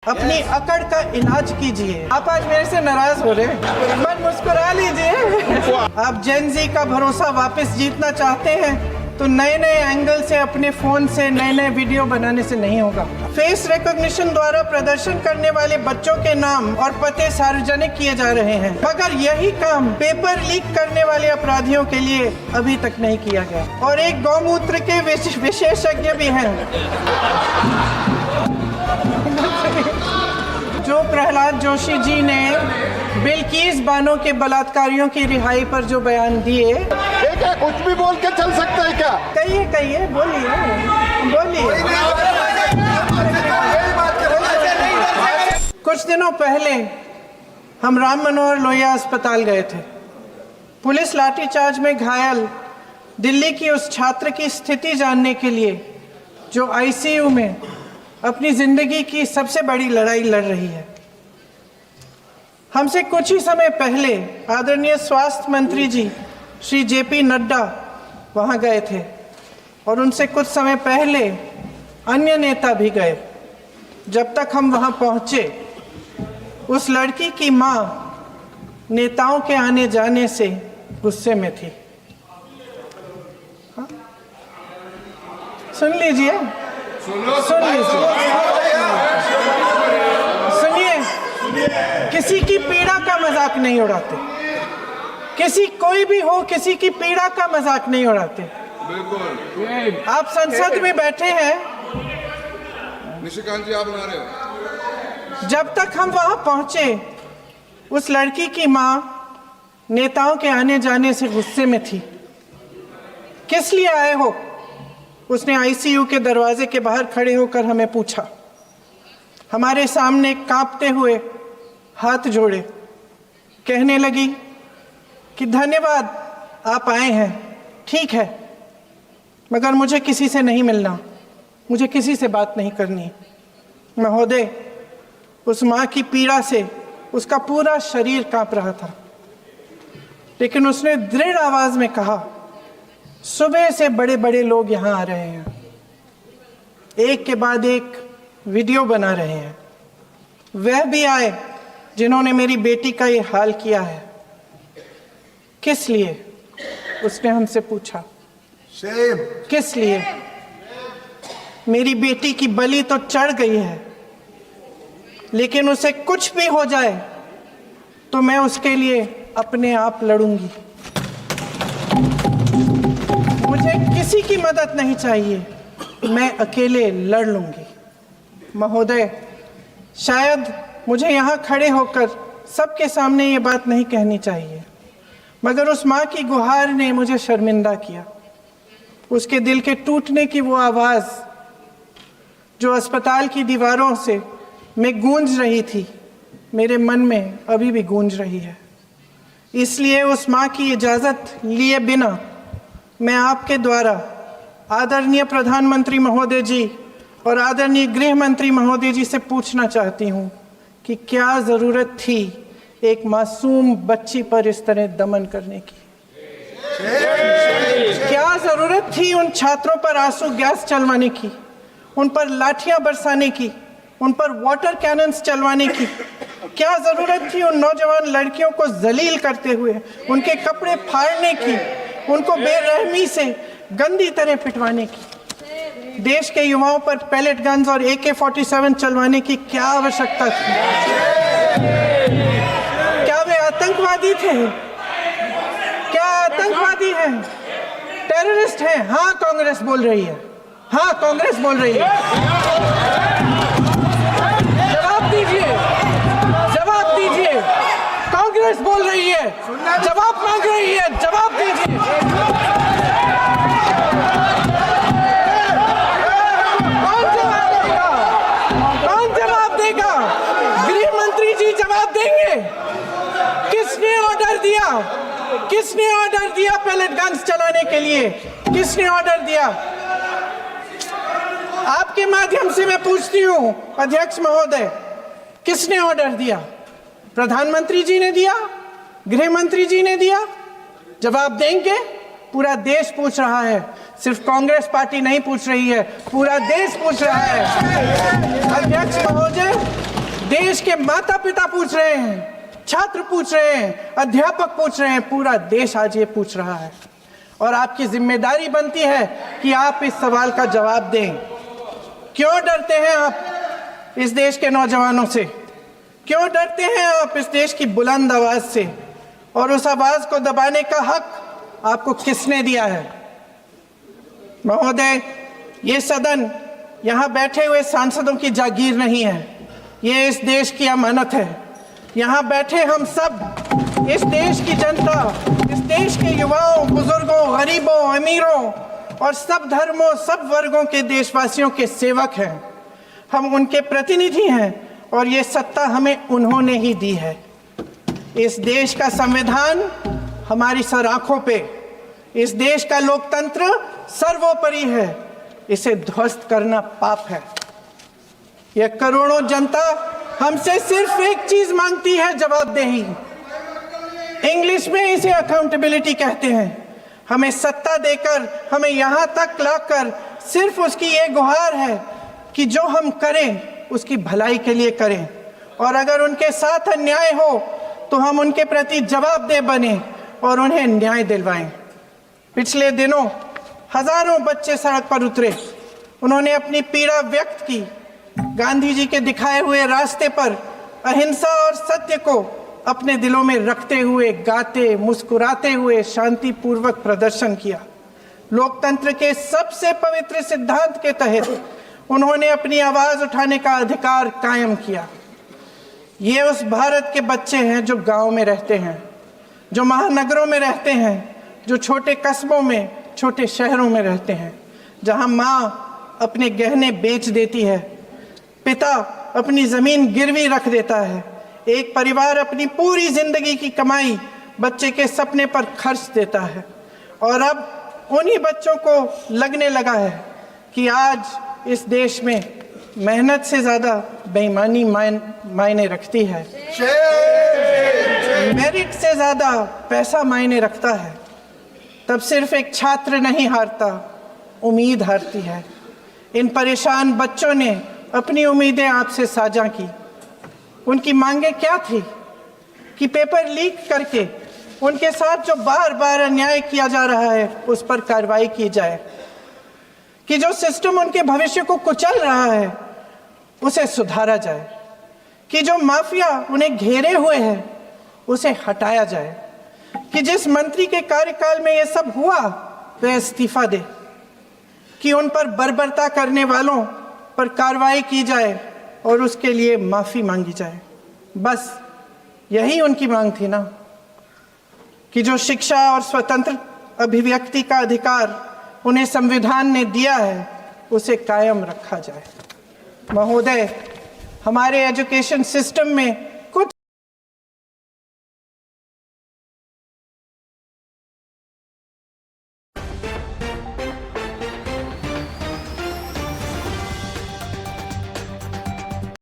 अपनी अकड़ का इलाज कीजिए। आप आज मेरे से नाराज हो रहे हैं, मन मुस्कुरा लीजिए। आप जेन ज़ी का भरोसा वापस जीतना चाहते हैं तो नए नए एंगल से अपने फोन से नए नए वीडियो बनाने से नहीं होगा। फेस रिकॉग्निशन द्वारा प्रदर्शन करने वाले बच्चों के नाम और पते सार्वजनिक किए जा रहे हैं, मगर यही काम पेपर लीक करने वाले अपराधियों के लिए अभी तक नहीं किया गया। और एक गौमूत्र के विशेषज्ञ भी हैं जो प्रहलाद जोशी जी ने बिल्किस बानो के बलात्कारियों की रिहाई पर जो बयान दिए। क्या कुछ भी बोल के चल सकता है क्या? कहिए बोलिए। कुछ दिनों पहले हम राम मनोहर लोहिया अस्पताल गए थे। पुलिस लाठीचार्ज में घायल दिल्ली की उस छात्र की स्थिति जानने के लिए जो आईसीयू में अपनी जिंदगी की सबसे बड़ी लड़ाई लड़ रही है। हमसे कुछ ही समय पहले आदरणीय स्वास्थ्य मंत्री जी श्री जेपी नड्डा वहां गए थे और उनसे कुछ समय पहले अन्य नेता भी गए। जब तक हम वहां पहुंचे, उस लड़की की मां नेताओं के आने जाने से गुस्से में थी। हाँ? सुन लीजिए। किसी की पीड़ा का मजाक नहीं उड़ाते, कोई भी हो, किसी की पीड़ा का मजाक नहीं उड़ाते। बिल्कुल। आप संसद में बैठे हैं, निशिकांत जी आप बना रहे हो। जब तक हम वहां पहुंचे, उस लड़की की मां नेताओं के आने जाने से गुस्से में थी। किस लिए आए हो? उसने आईसीयू के दरवाजे के बाहर खड़े होकर हमें पूछा। हमारे सामने कांपते हुए हाथ जोड़े कहने लगी कि धन्यवाद आप आए हैं, ठीक है, मगर मुझे किसी से नहीं मिलना, मुझे किसी से बात नहीं करनी। महोदय, उस माँ की पीड़ा से उसका पूरा शरीर कांप रहा था, लेकिन उसने दृढ़ आवाज में कहा, सुबह से बड़े बड़े लोग यहाँ आ रहे हैं, एक के बाद एक वीडियो बना रहे हैं। वह भी आए जिन्होंने मेरी बेटी का ये हाल किया है। किस लिए? उसने हमसे पूछा। किस लिए? मेरी बेटी की बलि तो चढ़ गई है, लेकिन उसे कुछ भी हो जाए तो मैं उसके लिए अपने आप लड़ूंगी। मुझे किसी की मदद नहीं चाहिए, मैं अकेले लड़ लूंगी। महोदय, शायद मुझे यहाँ खड़े होकर सबके सामने ये बात नहीं कहनी चाहिए, मगर उस माँ की गुहार ने मुझे शर्मिंदा किया। उसके दिल के टूटने की वो आवाज़ जो अस्पताल की दीवारों से में गूंज रही थी, मेरे मन में अभी भी गूंज रही है। इसलिए उस माँ की इजाज़त लिए बिना मैं आपके द्वारा आदरणीय प्रधानमंत्री महोदय जी और आदरणीय गृह मंत्री महोदय जी से पूछना चाहती हूँ कि क्या ज़रूरत थी एक मासूम बच्ची पर इस तरह दमन करने की? क्या ज़रूरत थी उन छात्रों पर आंसू गैस चलवाने की, उन पर लाठियां बरसाने की, उन पर वाटर कैनन्स चलवाने की? क्या ज़रूरत थी उन नौजवान लड़कियों को जलील करते हुए उनके कपड़े फाड़ने की, उनको बेरहमी से गंदी तरह पिटवाने की? देश के युवाओं पर पैलेट गन्स और AK-47 चलवाने की क्या आवश्यकता थी? क्या वे आतंकवादी थे? क्या आतंकवादी हैं? टेररिस्ट हैं? हाँ, कांग्रेस बोल रही है। हाँ, कांग्रेस बोल रही है। जवाब दीजिए, जवाब दीजिए। कांग्रेस बोल रही है, जवाब मांग रही है, जवाब दीजिए। किसने ऑर्डर दिया पैलेट गन्स चलाने के लिए? किसने ऑर्डर दिया? आपके माध्यम से मैं पूछती हूँ अध्यक्ष महोदय, किसने ऑर्डर दिया? प्रधानमंत्री जी ने दिया? गृह मंत्री जी ने दिया? जवाब देंगे? पूरा देश पूछ रहा है, सिर्फ कांग्रेस पार्टी नहीं पूछ रही है, पूरा देश पूछ रहा है। अध्यक्ष महोदय, देश के माता पिता पूछ रहे हैं, छात्र पूछ रहे हैं, अध्यापक पूछ रहे हैं, पूरा देश आज ये पूछ रहा है। और आपकी जिम्मेदारी बनती है कि आप इस सवाल का जवाब दें। क्यों डरते हैं आप इस देश के नौजवानों से? क्यों डरते हैं आप इस देश की बुलंद आवाज से? और उस आवाज को दबाने का हक आपको किसने दिया है? महोदय, ये सदन यहाँ बैठे हुए सांसदों की जागीर नहीं है, ये इस देश की अमानत है। यहाँ बैठे हम सब इस देश की जनता, इस देश के युवाओं, बुजुर्गों, गरीबों, अमीरों और सब धर्मों, सब वर्गों के देशवासियों के सेवक हैं। हम उनके प्रतिनिधि हैं और ये सत्ता हमें उन्होंने ही दी है। इस देश का संविधान हमारी सर आंखों पे, इस देश का लोकतंत्र सर्वोपरि है, इसे ध्वस्त करना पाप है। यह करोड़ों जनता हमसे सिर्फ एक चीज मांगती है, जवाबदेही। इंग्लिश में इसे अकाउंटेबिलिटी कहते हैं। हमें सत्ता देकर, हमें यहाँ तक लाकर सिर्फ उसकी ये गुहार है कि जो हम करें उसकी भलाई के लिए करें, और अगर उनके साथ अन्याय हो तो हम उनके प्रति जवाबदेह बने और उन्हें न्याय दिलवाएं। पिछले दिनों हजारों बच्चे सड़क पर उतरे, उन्होंने अपनी पीड़ा व्यक्त की। गांधी जी के दिखाए हुए रास्ते पर अहिंसा और सत्य को अपने दिलों में रखते हुए, गाते, मुस्कुराते हुए शांतिपूर्वक प्रदर्शन किया। लोकतंत्र के सबसे पवित्र सिद्धांत के तहत उन्होंने अपनी आवाज उठाने का अधिकार कायम किया। ये उस भारत के बच्चे हैं जो गांव में रहते हैं, जो महानगरों में रहते हैं, जो छोटे कस्बों में, छोटे शहरों में रहते हैं, जहां माँ अपने गहने बेच देती है, पिता अपनी जमीन गिरवी रख देता है, एक परिवार अपनी पूरी जिंदगी की कमाई बच्चे के सपने पर खर्च देता है। और अब उन्हीं बच्चों को लगने लगा है कि आज इस देश में मेहनत से ज़्यादा बेईमानी मायने रखती है, मेरिट से ज़्यादा पैसा मायने रखता है। तब सिर्फ एक छात्र नहीं हारता, उम्मीद हारती है। इन परेशान बच्चों ने अपनी उम्मीदें आपसे साझा की। उनकी मांगे क्या थी? कि पेपर लीक करके उनके साथ जो बार बार अन्याय किया जा रहा है उस पर कार्रवाई की जाए, कि जो सिस्टम उनके भविष्य को कुचल रहा है उसे सुधारा जाए, कि जो माफिया उन्हें घेरे हुए है उसे हटाया जाए, कि जिस मंत्री के कार्यकाल में ये सब हुआ वह इस्तीफा दे, कि उन पर बर्बरता करने वालों पर कार्रवाई की जाए और उसके लिए माफ़ी मांगी जाए। बस यही उनकी मांग थी ना, कि जो शिक्षा और स्वतंत्र अभिव्यक्ति का अधिकार उन्हें संविधान ने दिया है उसे कायम रखा जाए। महोदय, हमारे एजुकेशन सिस्टम में